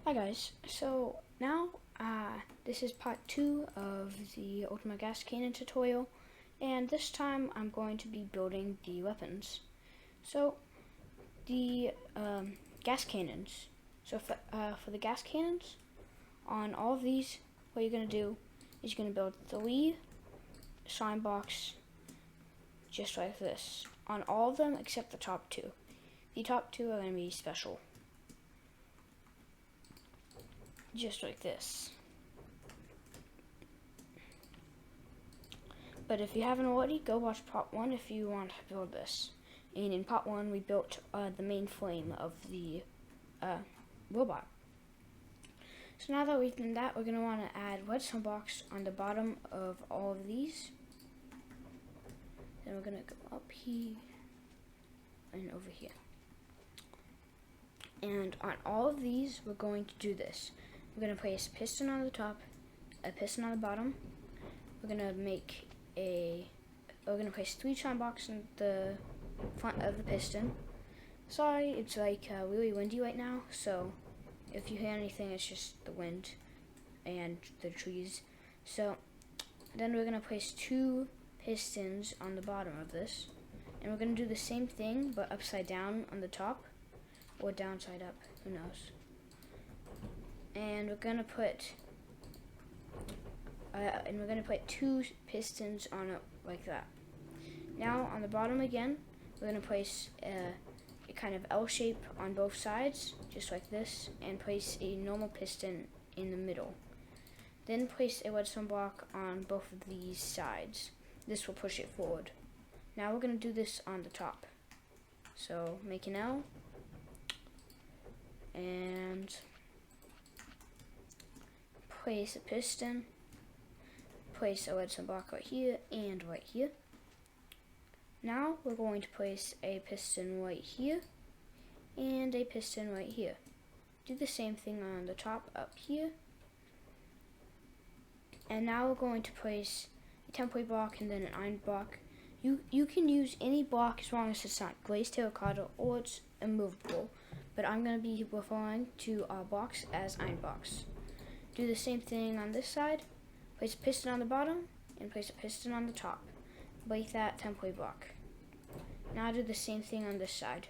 Hi guys, so now this is part 2 of the Ultima Ghast Cannon tutorial, and this time I'm going to be building the weapons. So the gas cannons, for the gas cannons, on all of these, what you're going to do is you're going to build 3 slime blocks just like this, on all of them except the top 2. The top 2 are going to be special. Just like this. But if you haven't already, go watch part 1 if you want to build this. And in part 1 we built the main frame of the robot. So now that we've done that, we're going to want to add redstone blocks on the bottom of all of these. Then we're going to go up here and over here. And on all of these, we're going to do this. We're going to place a piston on the top, a piston on the bottom. We're going to place 3 slime blocks in the front of the piston. Sorry, it's like really windy right now, so if you hear anything, it's just the wind and the trees. So then we're going to place 2 pistons on the bottom of this. And we're going to do the same thing, but upside down on the top, or downside up, who knows. And we're gonna put 2 pistons on it like that. Now on the bottom again, we're gonna place a kind of L shape on both sides, just like this, and place a normal piston in the middle. Then place a redstone block on both of these sides. This will push it forward. Now we're gonna do this on the top. So make an L, and place a piston, place a redstone block right here and right here. Now we're going to place a piston right here and a piston right here. Do the same thing on the top up here. And now we're going to place a temporary block and then an iron block. You can use any block as long as it's not glazed terracotta or it's immovable, but I'm going to be referring to our blocks as iron blocks. Do the same thing on this side. Place a piston on the bottom and place a piston on the top. Break that temporary block. Now do the same thing on this side.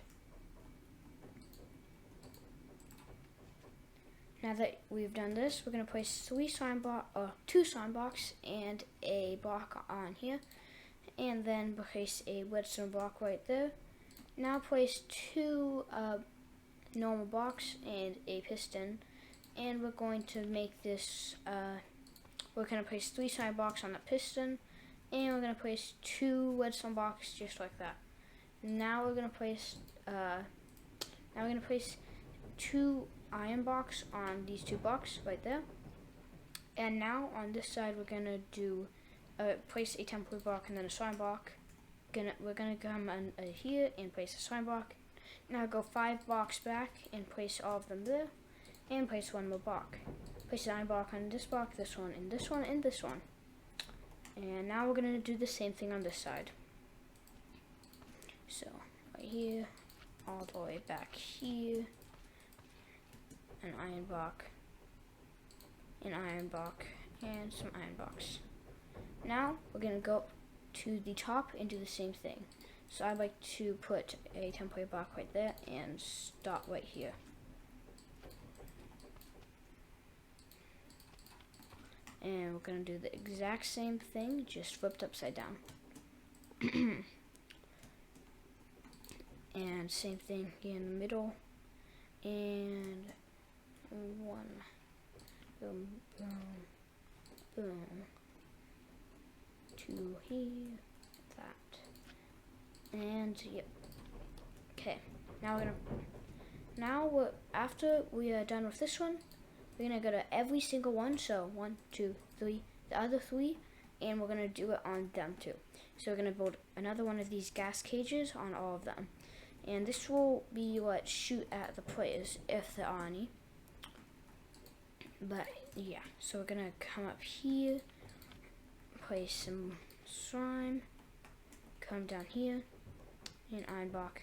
Now that we've done this, we're going to place 2 slime blocks and a block on here, and then place a redstone block right there. Now place 2 normal blocks and a piston. And we're going to make this, we're going to place 3 slime blocks on the piston, and we're going to place 2 redstone blocks just like that. Now we're going to place, 2 iron blocks on these 2 blocks right there. And now on this side we're going to do, place a temporary block and then a slime block. We're going to come on here and place a slime block. Now go 5 blocks back and place all of them there. And place 1 more block. Place an iron block on this block, this one, and this one, and this one. And now we're going to do the same thing on this side. So, right here, all the way back here, an iron block, and some iron blocks. Now, we're going to go to the top and do the same thing. So I'd like to put a temporary block right there and stop right here. And we're going to do the exact same thing, just flipped upside down. And same thing here in the middle. And 1, boom, boom, boom. 2 here, that. And yep. Okay, after we are done with this one, we're going to go to every single one, so 1, 2, 3, the other 3, and we're going to do it on them too. So we're going to build another one of these gas cages on all of them. And this will be what shoot at the players, if there are any. But yeah, so we're going to come up here, place some slime, come down here, an iron block,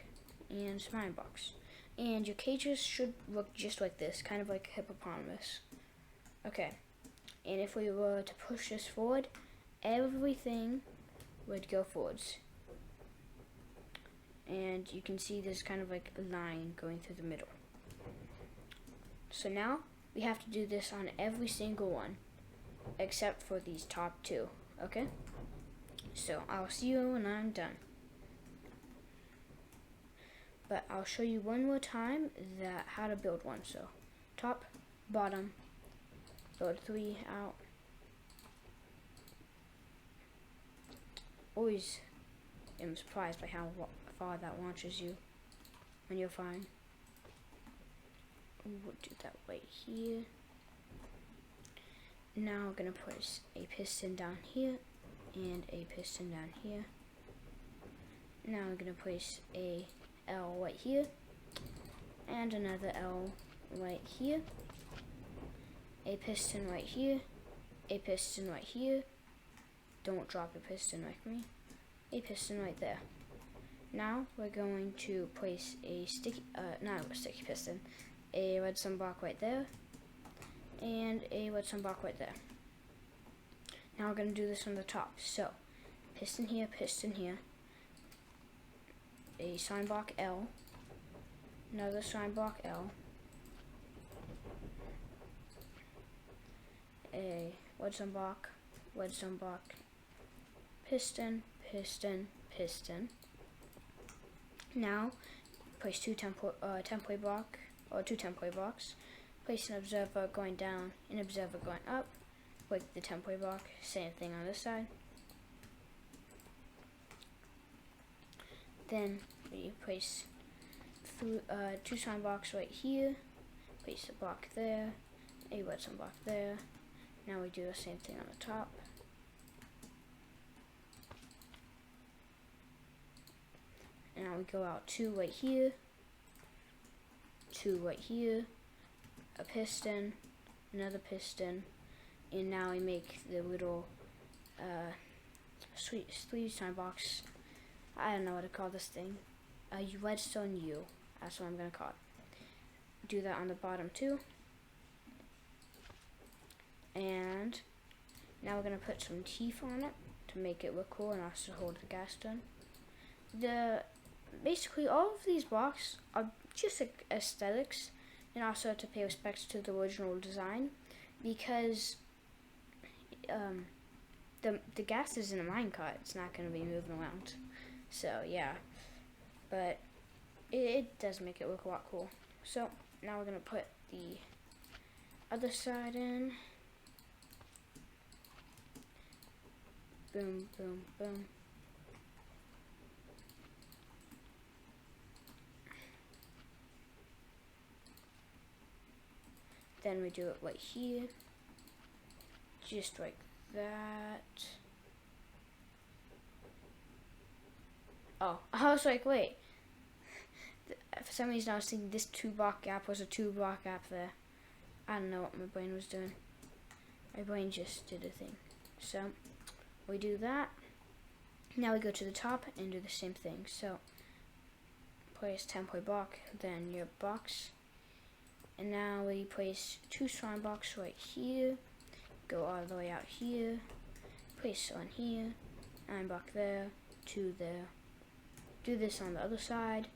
and some iron blocks. And your cages should look just like this, kind of like a hippopotamus. Okay, and if we were to push this forward, everything would go forwards. And you can see there's kind of like a line going through the middle. So now we have to do this on every single one, except for these top two, okay? So I'll see you when I'm done. But I'll show you one more time how to build one. So top, bottom, build 3 out. Always am surprised by how far that launches you when you're flying. We'll do that right here. Now we're gonna put a piston down here and a piston down here. Now I'm gonna place a L right here and another L right here. A piston right here. A piston right here. Don't drop a piston like me. A piston right there. Now we're going to place a not a sticky piston, a redstone block right there, and a redstone block right there. Now we're going to do this on the top. So, piston here, a sign block L, another sign block L, a redstone block, piston, piston. Now, place two template blocks. Place an observer going down, an observer going up. Like the template block. Same thing on this side. Then we place two sign blocks right here. Place a block there, a redstone block there. Now we do the same thing on the top. Now we go out 2 right here, 2 right here, a piston, another piston, and now we make the little three sign box. I don't know what to call this thing. A redstone U. That's what I'm gonna call it. Do that on the bottom too. And now we're gonna put some teeth on it to make it look cool and also hold the gas gun. Basically, all of these blocks are just aesthetics, and also to pay respects to the original design, because the gas is in a minecart. It's not going to be moving around. So yeah, but it does make it look a lot cool. So now we're going to put the other side in. Boom, boom, boom. Then we do it right here, just like that. Oh, I was like, wait. For some reason I was thinking this 2-block gap was a 2-block gap there. I don't know what my brain was doing. My brain just did a thing. So, we do that. Now we go to the top and do the same thing. So, place template block, then your box. And now we place 2 slime blocks right here, go all the way out here, place one here, 9 block there, 2 there. Do this on the other side,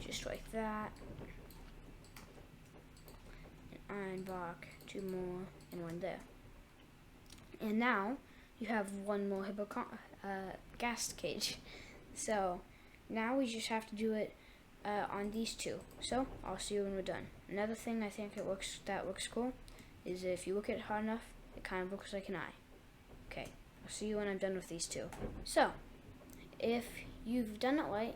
just like that. An iron block, 2 more, and 1 there. And now you have 1 more ghast cage. So now we just have to do it on these 2. So I'll see you when we're done. Another thing I think that looks cool is if you look at it hard enough, it kind of looks like an eye. Okay, I'll see you when I'm done with these 2. So if you've done it right,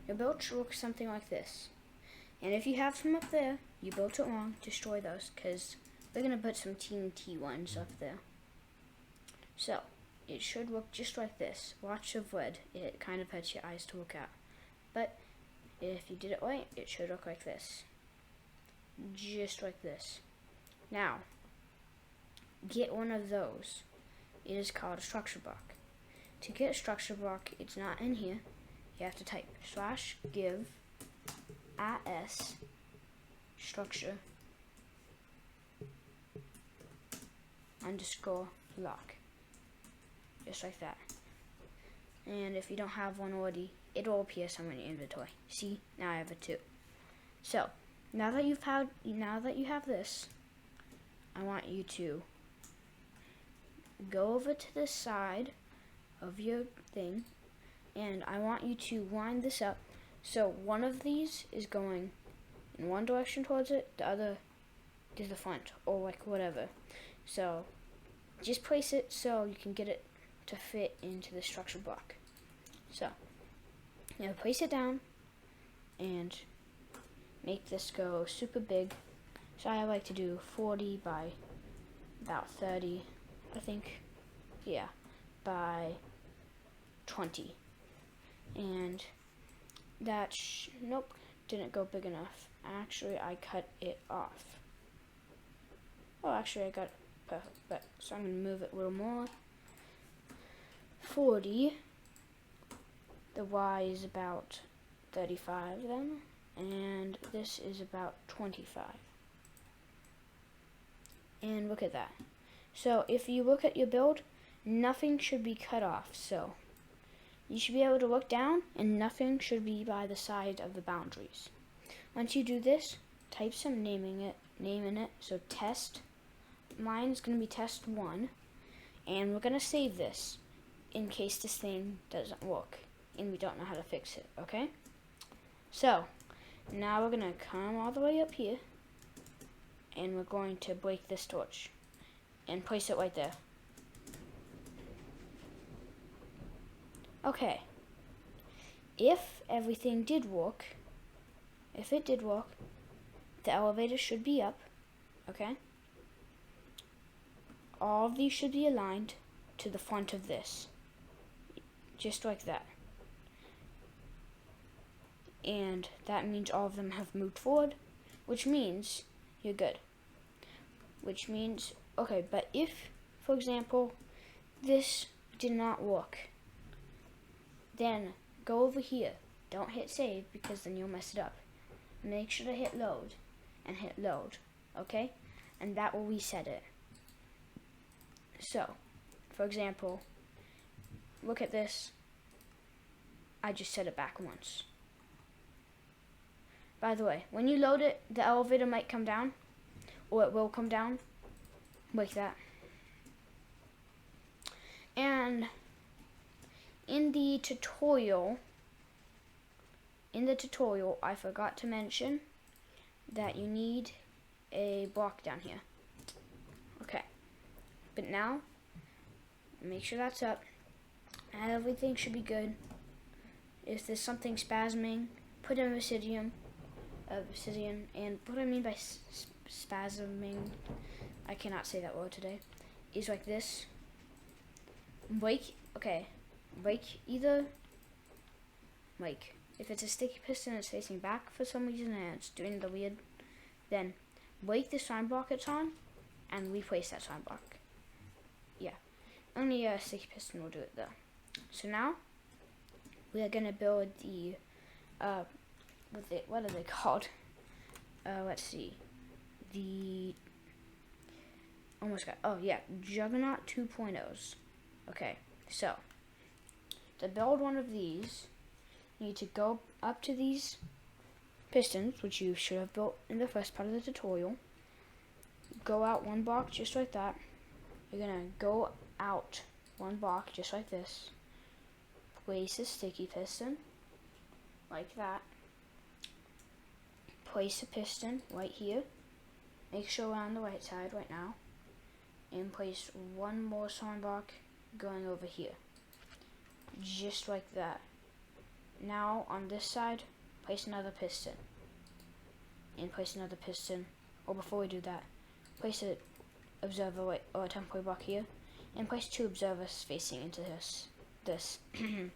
your build should look something like this. And if you have some up there, you built it wrong, destroy those, because we're going to put some TNT ones up there. So it should look just like this. Lots of red. It kind of hurts your eyes to look at. But if you did it right, it should look like this. Just like this. Now, get one of those. It is called a structure block. To get a structure block, it's not in here. You have to type /give as structure underscore lock, just like that. And if you don't have one already, it will appear somewhere in your inventory. See, now I have it too. So now that you have this, I want you to go over to the side of your thing, and I want you to line this up so one of these is going in one direction towards it, the other to the front, or like whatever. So just place it so you can get it to fit into the structure block. So now place it down and make this go super big. So I like to do 40 by about 30, I think, yeah, by 20. And that, nope, didn't go big enough. Actually, I cut it off. Oh, actually, I got it perfect, but so I'm going to move it a little more. 40. The Y is about 35 then, and this is about 25. And look at that. So if you look at your build, nothing should be cut off. So you should be able to look down, and nothing should be by the side of the boundaries. Once you do this, type some name in it. So test. Mine's going to be test 1, and we're going to save this in case this thing doesn't work and we don't know how to fix it, okay? So now we're going to come all the way up here, and we're going to break this torch and place it right there. Okay, if everything did work, the elevator should be up, okay? All of these should be aligned to the front of this, just like that. And that means all of them have moved forward, which means you're good. Which means, okay, but if, for example, this did not work, then go over here. Don't hit save, because then you'll mess it up. Make sure to hit load and hit load, okay? And that will reset it. So, for example, look at this. I just set it back once. By the way, when you load it, the elevator might come down, or it will come down, like that. And in the tutorial, I forgot to mention that you need a block down here. Okay, but now, make sure that's up. Everything should be good. If there's something spasming, put in obsidian. And what I mean by spasming, I cannot say that word today, is like this. Break either, like, if it's a sticky piston and it's facing back for some reason and it's doing the weird, then break the sign block it's on and replace that sign block. Yeah, only a sticky piston will do it though. So now we are gonna build the what are they called? Let's see. Juggernaut 2.0s. Okay, so to build one of these, you need to go up to these pistons, which you should have built in the first part of the tutorial. Go out one block just like that. You're gonna go out one block just like this. Place a sticky piston like that. Place a piston right here. Make sure we're on the right side right now. And place one more sign block going over here. Just like that. Now on this side, place another piston. And place another piston. Or before we do that, place an observer or a temporary block here. And place 2 observers facing into this. And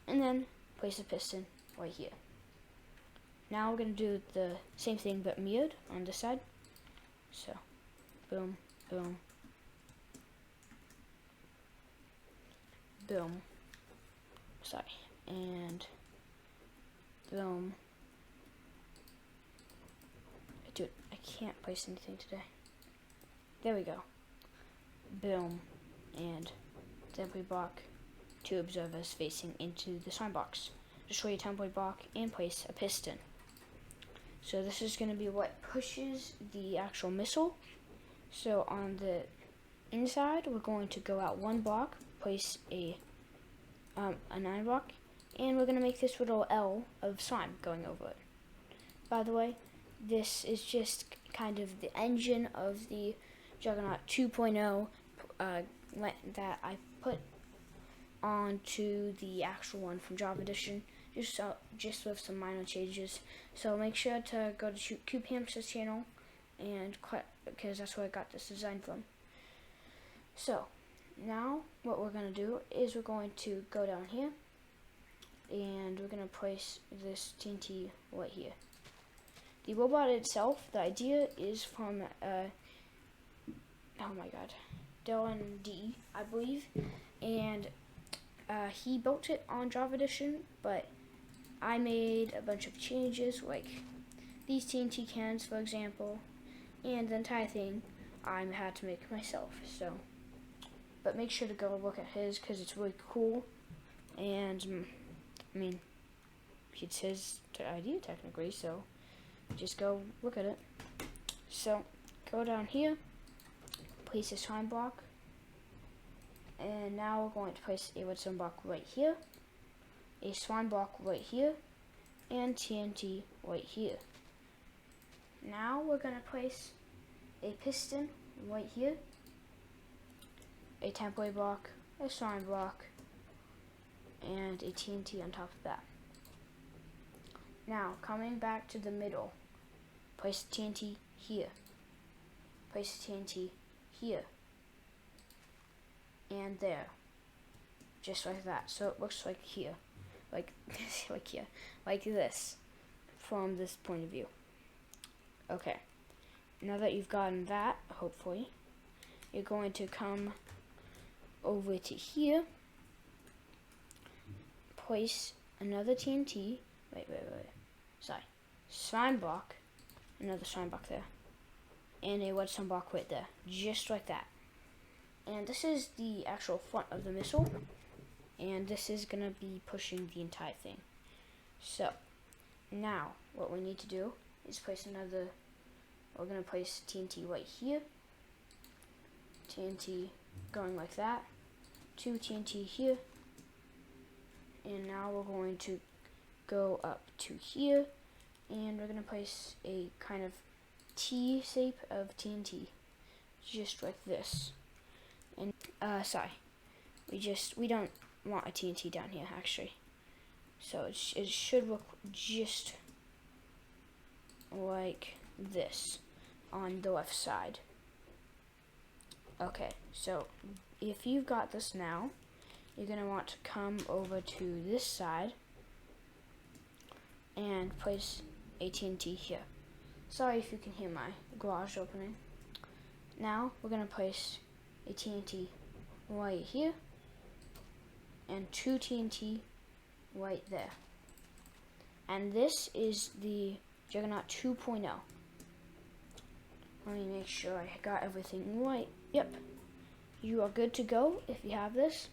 then place a piston right here. Now we're going to do the same thing but mirrored on this side. So, boom, boom, boom, sorry, and boom, can't place anything today. There we go. Boom. And temporary block, 2 observers facing into the slime box. Destroy a temporary block and place a piston. So this is going to be what pushes the actual missile. So on the inside, we're going to go out 1 block, place a 9 block, and we're going to make this little L of slime going over it. By the way, this is just kind of the engine of the Juggernaut 2.0 that I put onto the actual one from Java Edition, just with some minor changes. So make sure to go to Cube Hamster's channel, and because that's where I got this design from. So now what we're going to do is we're going to go down here, and we're going to place this TNT right here. The robot itself, the idea is from oh my god, Dylan D, I believe, and he built it on Java Edition, but I made a bunch of changes, like these TNT cannons, for example, and the entire thing I had to make myself. So, but make sure to go look at his, because it's really cool, and I mean, it's his idea technically, so just go look at it. So, go down here, place a slime block, and now we're going to place a redstone block right here, a slime block right here, and TNT right here. Now we're going to place a piston right here, a temporary block, a slime block, and a TNT on top of that. Now, coming back to the middle, place the TNT here, place the TNT here, and there, just like that. So it looks like here, like like here, like this, from this point of view. Okay, now that you've gotten that, hopefully, you're going to come over to here, place another TNT, sorry, slime block, another slime block there, and a redstone block right there, just like that. And this is the actual front of the missile, and this is going to be pushing the entire thing. So, now, what we need to do is place another, we're going to place TNT right here, TNT going like that, 2 TNT here, and now we're going to go up to here, and we're going to place a kind of T shape of TNT, just like this. And sorry, we don't want a TNT down here actually, so it should look just like this on the left side. Okay, so if you've got this now, you're gonna want to come over to this side and place a TNT here. Sorry if you can hear my garage opening. Now we're gonna place a TNT right here and 2 TNT right there. And this is the Juggernaut 2.0. Let me make sure I got everything right. Yep, you are good to go if you have this.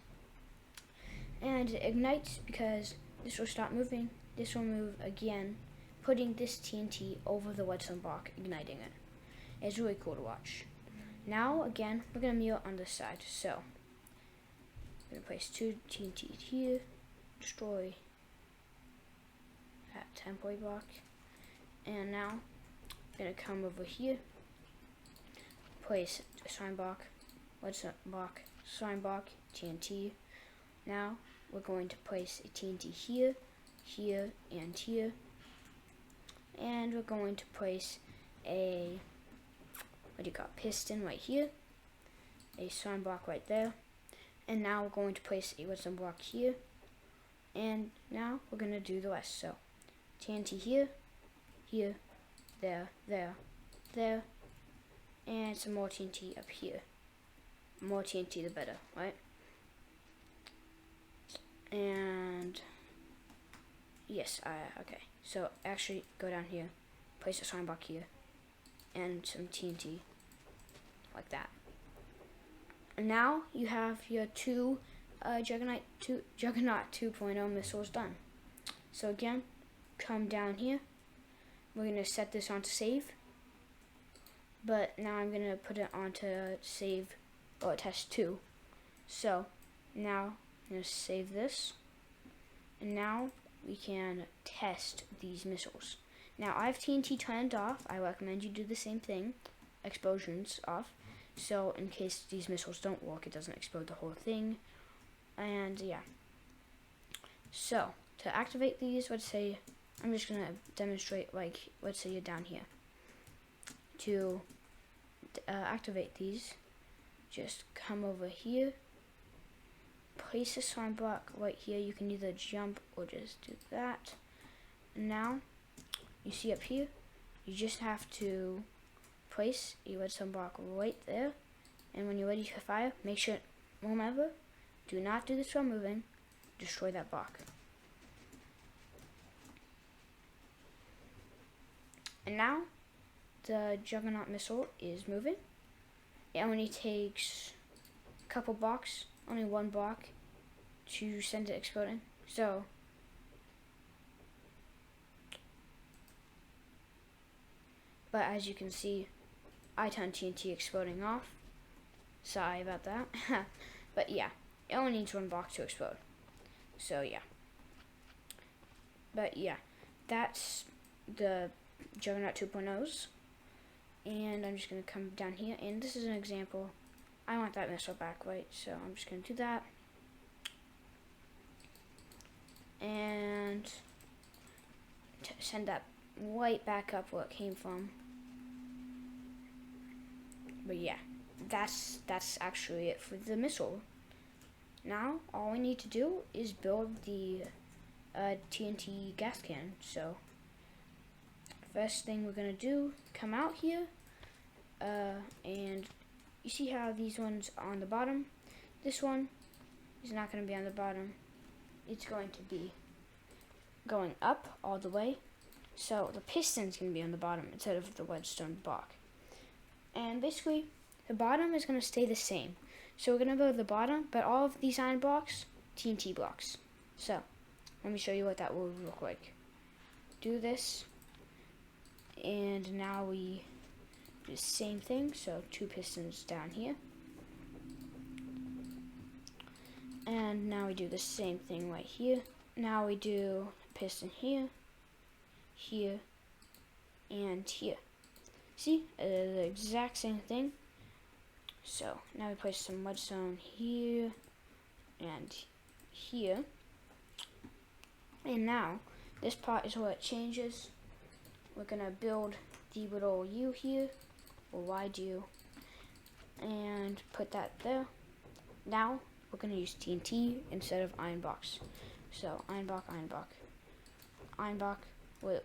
And it ignites because this will stop moving. This will move again, putting this TNT over the redstone block, igniting it. It's really cool to watch. Now, again, we're going to mirror on this side. So, I'm going to place 2 TNT here, destroy that temporary block. And now, I'm going to come over here, place a slime block, redstone block, slime block, TNT. Now, we're going to place a TNT here, here, and here. And we're going to place a piston right here, a slime block right there, and now we're going to place a redstone block here, and now we're going to do the rest. So TNT here, here, there, there, there, and some more TNT up here. More TNT the better, right? And yes, okay, so actually go down here, place a slime block here, and some TNT, like that. And now you have your two Juggernaut 2.0 missiles done. So again, come down here. We're going to set this on to save. But now I'm going to put it onto save, test 2. So now I'm going to save this. And now we can test these missiles. Now I have TNT turned off. I recommend you do the same thing. Explosions off. So in case these missiles don't work, it doesn't explode the whole thing. And yeah. So to activate these, let's say, I'm just going to demonstrate, like, let's say you're down here. To activate these, just come over here, place a slime block right here. You can either jump or just do that. And now, you see up here, you just have to place a redstone block right there. And when you're ready to fire, make sure, remember, do not do this while moving. Destroy that block. And now, the Juggernaut missile is moving. It only takes a couple blocks, only one block, to send it exploding. So, but as you can see, I turned TNT exploding off. Sorry about that. But yeah, it only needs one block to explode. So yeah. But yeah, that's the Juggernaut 2.0s. And I'm just going to come down here, and this is an example. I want that missile back, right? So I'm just going to do that. And send that right back up where it came from. But yeah, that's actually it for the missile. Now, all we need to do is build the TNT gas cannon. So, first thing we're going to do, come out here, and you see how these ones are on the bottom? This one is not going to be on the bottom. It's going to be going up all the way. So the piston's going to be on the bottom instead of the redstone block. And basically, the bottom is going to stay the same. So we're going to build the bottom, but all of these iron blocks, TNT blocks. So, let me show you what that will look like. Do this. And now we do the same thing. So 2 pistons down here. And now we do the same thing right here. Now we do a piston here, here, and here. See, the exact same thing. So now we place some redstone here and here. And now this part is where it changes. We're gonna build the little U here, or wide U, and put that there. Now we're gonna use TNT instead of iron blocks. So iron block, iron block, iron block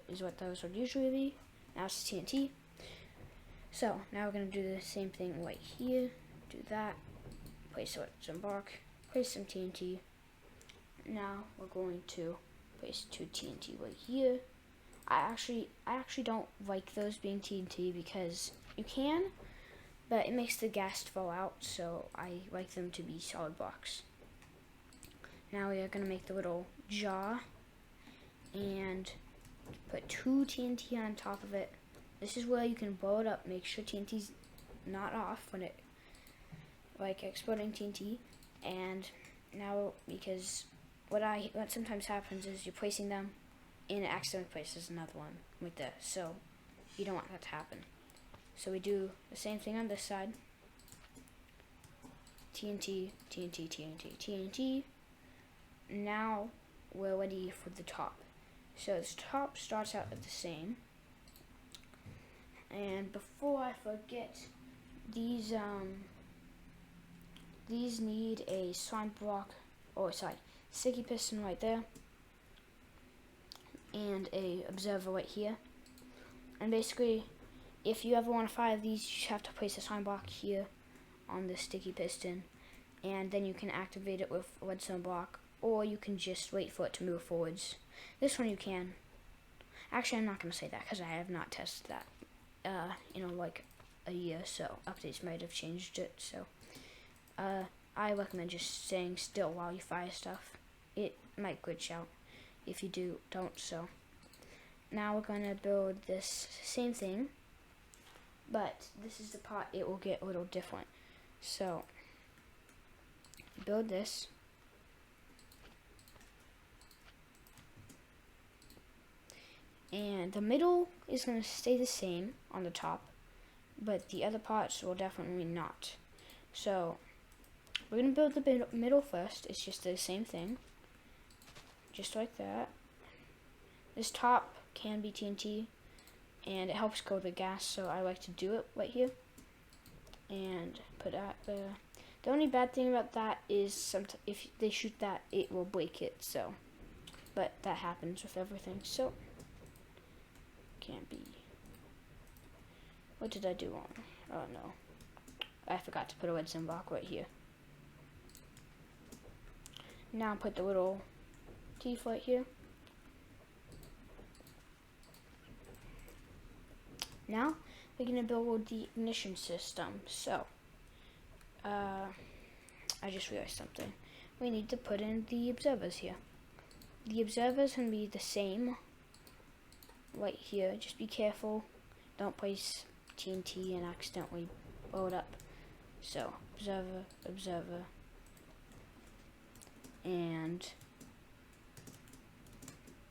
is what those would usually be. Now it's TNT. So now we're gonna do the same thing right here. Do that. Place some block. Place some TNT. Now we're going to place 2 TNT right here. I actually don't like those being TNT because you can, but it makes the ghast fall out, so I like them to be solid blocks. Now we are going to make the little jaw and put 2 TNT on top of it. This is where you can blow it up. Make sure TNT's not off when it, like exploding TNT. And now, because what sometimes happens is you're placing them and it accidentally places another one like this. So you don't want that to happen. So we do the same thing on this side. TNT, TNT, TNT, TNT. Now we're ready for the top. So this top starts out at the same. And before I forget, these need a slime block, sticky piston right there, and a observer right here. And basically, if you ever want to fire these, you just have to place a slime block here on the sticky piston, and then you can activate it with a redstone block, or you can just wait for it to move forwards. This one you can. Actually, I'm not going to say that because I have not tested that. like a year, so updates might have changed it. So I recommend just staying still while you fire stuff. It might glitch out if you don't. So now we're gonna build this same thing, but this is the part it will get a little different. So build this. And the middle is going to stay the same on the top, but the other parts will definitely not. So we're going to build the middle first. It's just the same thing, just like that. This top can be TNT, and it helps go the gas, so I like to do it right here. And put that there. The only bad thing about that is if they shoot that, it will break it. So, but that happens with everything. So can't be. What did I do wrong? Oh no, I forgot to put a redstone block right here. Now put the little teeth right here. Now we're gonna build the ignition system. So I just realized something. We need to put in the observers here. The observers can be the same right here. Just be careful. Don't place TNT and accidentally blow it up. So, observer, observer, and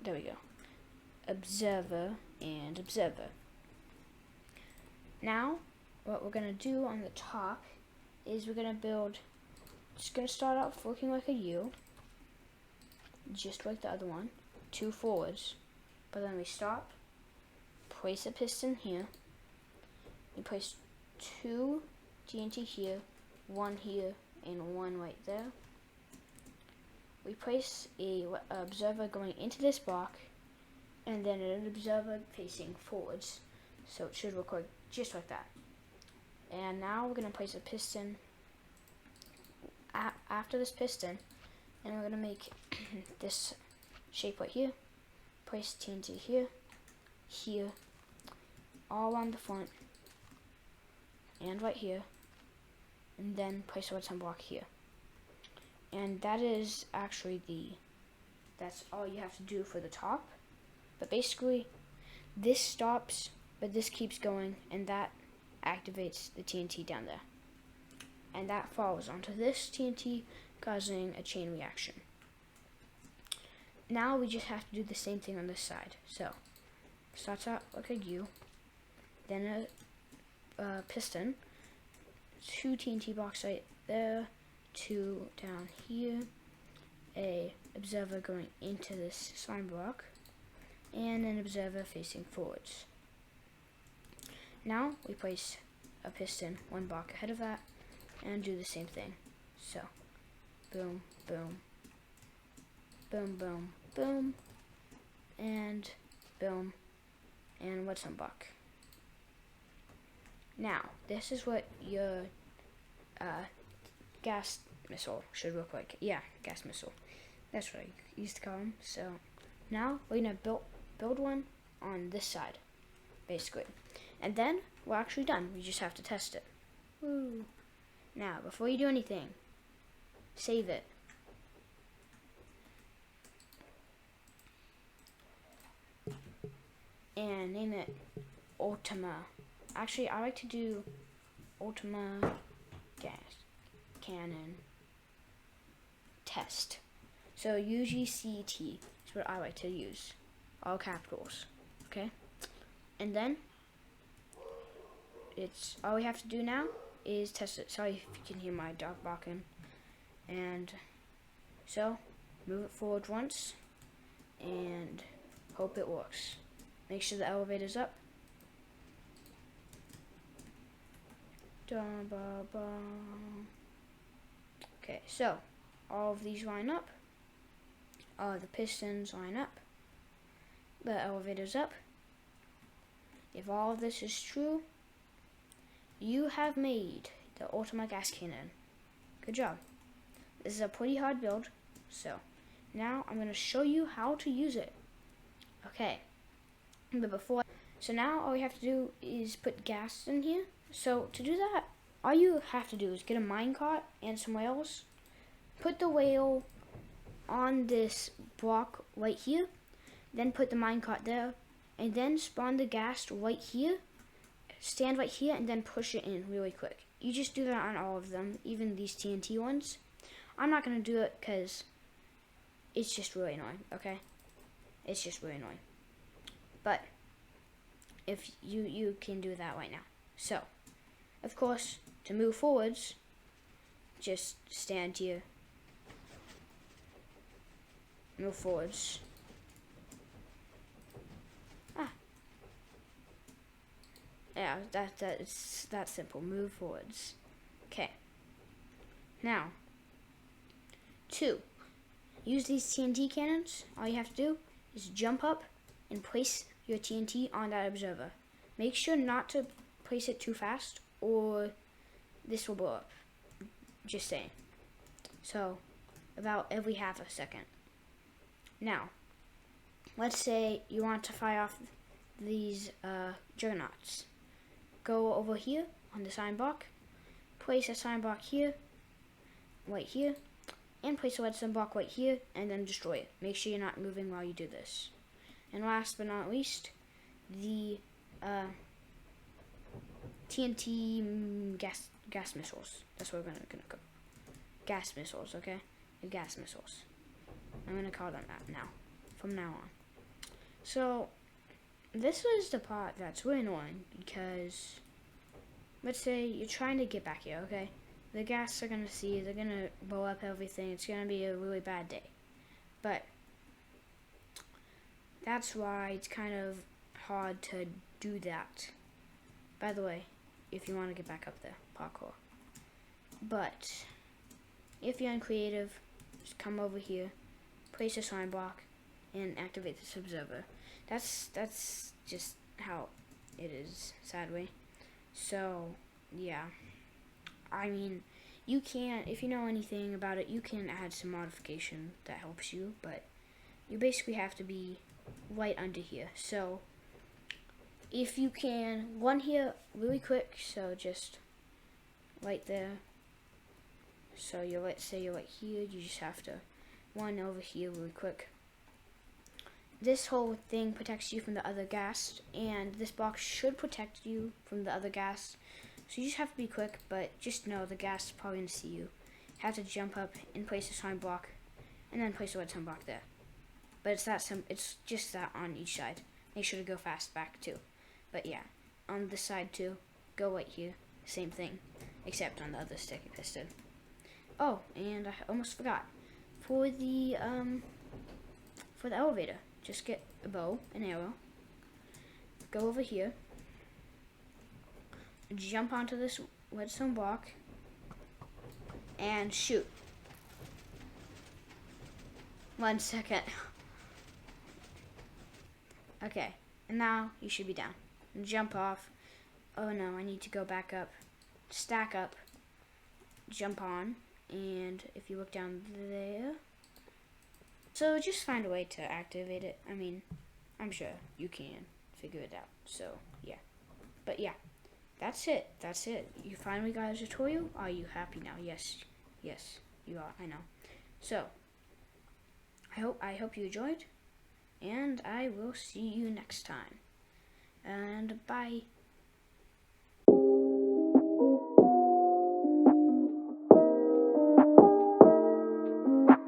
there we go. Observer and observer. Now, what we're going to do on the top is we're going to build, it's going to start off looking like a U, just like the other one, 2 forwards, but then we stop, place a piston here, we place 2 TNT here, 1 here, and 1 right there. We place a observer going into this block, and then an observer facing forwards, so it should look like just like that. And now we're going to place a piston after this piston, and we're going to make this shape right here. Place TNT here, here, all on the front, and right here, and then place a redstone block here. And that is actually that's all you have to do for the top. But basically, this stops, but this keeps going, and that activates the TNT down there. And that falls onto this TNT, causing a chain reaction. Now we just have to do the same thing on this side. So, starts out like a U, then a piston, 2 TNT blocks right there, 2 down here, a observer going into this slime block, and an observer facing forwards. Now we place a piston 1 block ahead of that and do the same thing. So boom, boom, boom, boom, boom, and boom, and redstone block. Now this is what your gas missile should look like. Yeah, gas missile. That's what I used to call them. So now we're gonna build one on this side, basically. And then we're actually done. We just have to test it. Woo. Now, before you do anything, save it. And name it Ultima. Actually, I like to do Ultima Gas Cannon Test. So UGCT is what I like to use. All capitals. Okay? And then it's all we have to do now is test it. Sorry if you can hear my dog barking. And so move it forward once and hope it works. Make sure the elevator's up. Okay, so all of these line up. All the pistons line up. The elevator's up. If all of this is true, you have made the Ultima gas cannon. Good job. This is a pretty hard build, so now I'm going to show you how to use it. Okay, but before, So now all we have to do is put gas in here. So to do that, all you have to do is get a minecart and some whales. Put the whale on this block right here. Then put the minecart there. And then spawn the gas right here. Stand right here and then push it in really quick. You just do that on all of them, even these TNT ones. I'm not going to do it because it's just really annoying, okay? It's just really annoying. But if you can do that right now. So, of course, to move forwards, just stand here. Move forwards. Yeah, it's that simple. Move forwards. Okay. Now, 2. Use these TNT cannons. All you have to do is jump up and place your TNT on that observer. Make sure not to place it too fast or this will blow up. Just saying. So, about every half a second. Now, let's say you want to fire off these juggernauts. Go over here on the sign block, place a sign block here, right here, and place a redstone block right here, and then destroy it. Make sure you're not moving while you do this. And last but not least, the TNT gas missiles. That's what we're gonna go. Gas missiles, okay? The gas missiles. I'm gonna call them that now, from now on. So, this was the part that's really annoying because, let's say you're trying to get back here, okay? The Ghasts are gonna see you, they're gonna blow up everything, it's gonna be a really bad day. But, that's why it's kind of hard to do that. By the way, if you want to get back up there, parkour. But, if you're uncreative, just come over here, place a sign block, and activate this observer. That's just how it is, sadly. So, yeah. I mean, you can, if you know anything about it, you can add some modification that helps you, but you basically have to be right under here. So, if you can, one here really quick, so just right there. So, let's say you're right here, you just have to one over here really quick. This whole thing protects you from the other Ghast, and this box should protect you from the other Ghast. So you just have to be quick, but just know the Ghast is probably going to see you. Have to jump up and place a sign block, and then place a redstone block there. But it's just that on each side. Make sure to go fast back too. But yeah, on this side too, go right here. Same thing, except on the other sticky piston. Oh, and I almost forgot. For the elevator, just get a bow, an arrow, go over here, jump onto this redstone block, and shoot. 1 second. Okay, and now you should be down. Jump off. Oh no, I need to go back up. Stack up. Jump on. And if you look down there. So just find a way to activate it. I mean, I'm sure you can figure it out. So, yeah. But yeah, that's it. That's it. You finally got a tutorial? Are you happy now? Yes. Yes, you are. I know. So, I hope you enjoyed. And I will see you next time. And bye.